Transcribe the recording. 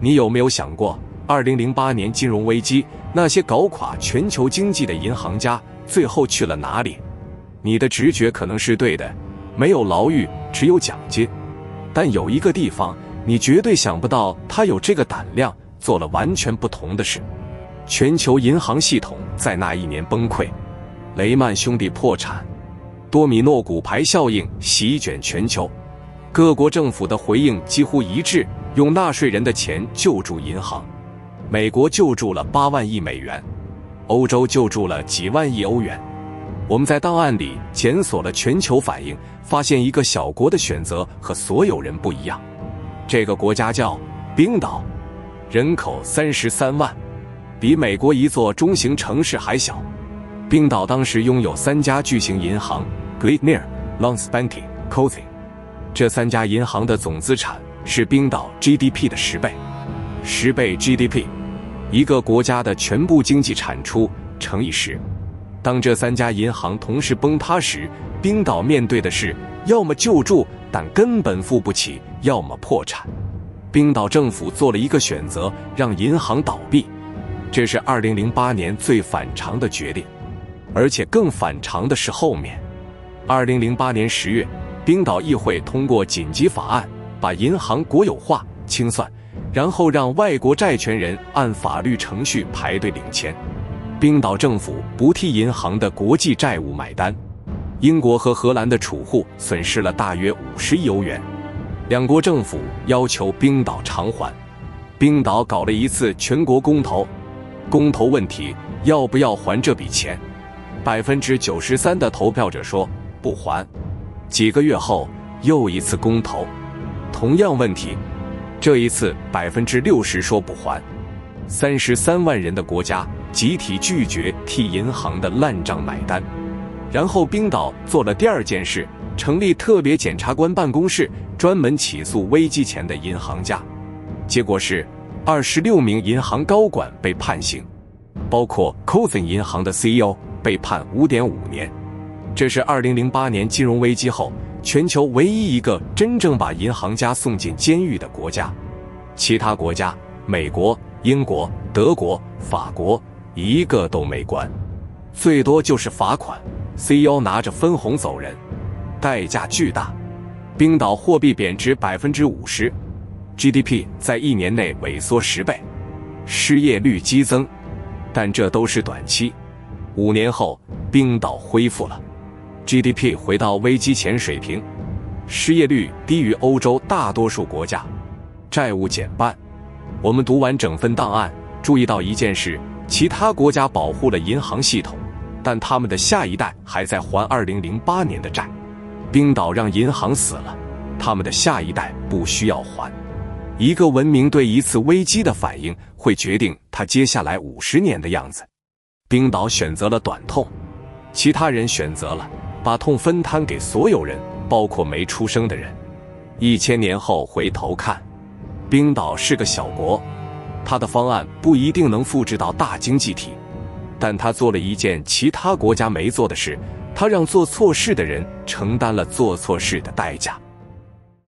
你有没有想过，2008年金融危机，那些搞垮全球经济的银行家最后去了哪里？你的直觉可能是对的，没有牢狱，只有奖金。但有一个地方，你绝对想不到，他有这个胆量，做了完全不同的事。全球银行系统在那一年崩溃，雷曼兄弟破产，多米诺骨牌效应席卷全球，各国政府的回应几乎一致，用纳税人的钱救助银行。美国救助了8万亿美元，欧洲救助了几万亿欧元。我们在档案里检索了全球反应，发现一个小国的选择和所有人不一样。这个国家叫冰岛，人口33万，比美国一座中型城市还小。冰岛当时拥有3家巨型银行 Glitnir、Landsbanki、Cozy， 这3家银行的总资产是冰岛 GDP 的10倍。10倍 GDP， 一个国家的全部经济产出乘以10。当这3家银行同时崩塌时，冰岛面对的是要么救助但根本付不起，要么破产。冰岛政府做了一个选择，让银行倒闭。这是2008年最反常的决定，而且更反常的是后面。2008年10月，冰岛议会通过紧急法案，把银行国有化清算，然后让外国债权人按法律程序排队领钱。冰岛政府不替银行的国际债务买单，英国和荷兰的储户损失了大约50亿欧元，两国政府要求冰岛偿还。冰岛搞了一次全国公投，公投问题要不要还这笔钱，93%的投票者说不还。几个月后又一次公投，同样问题，这一次60%说不还。33万人的国家集体拒绝替银行的烂账买单。然后冰岛做了第2件事，成立特别检察官办公室，专门起诉危机前的银行家。结果是26名银行高管被判刑，包括 Cozy 银行的 CEO 被判5.5年。这是2008年金融危机后全球唯一一个真正把银行家送进监狱的国家。其他国家，美国、英国、德国、法国一个都没关，最多就是罚款， CEO 拿着分红走人，代价巨大。冰岛货币贬值 50%， GDP 在1年内萎缩10倍，失业率激增。但这都是短期，5年后冰岛恢复了， GDP 回到危机前水平，失业率低于欧洲大多数国家，债务减半。我们读完整份档案，注意到一件事，其他国家保护了银行系统，但他们的下一代还在还2008年的债。冰岛让银行死了，他们的下一代不需要还。一个文明对一次危机的反应，会决定它接下来50年的样子。冰岛选择了短痛，其他人选择了把痛分摊给所有人，包括没出生的人。1000年后回头看，冰岛是个小国，他的方案不一定能复制到大经济体，但他做了一件其他国家没做的事，他让做错事的人承担了做错事的代价。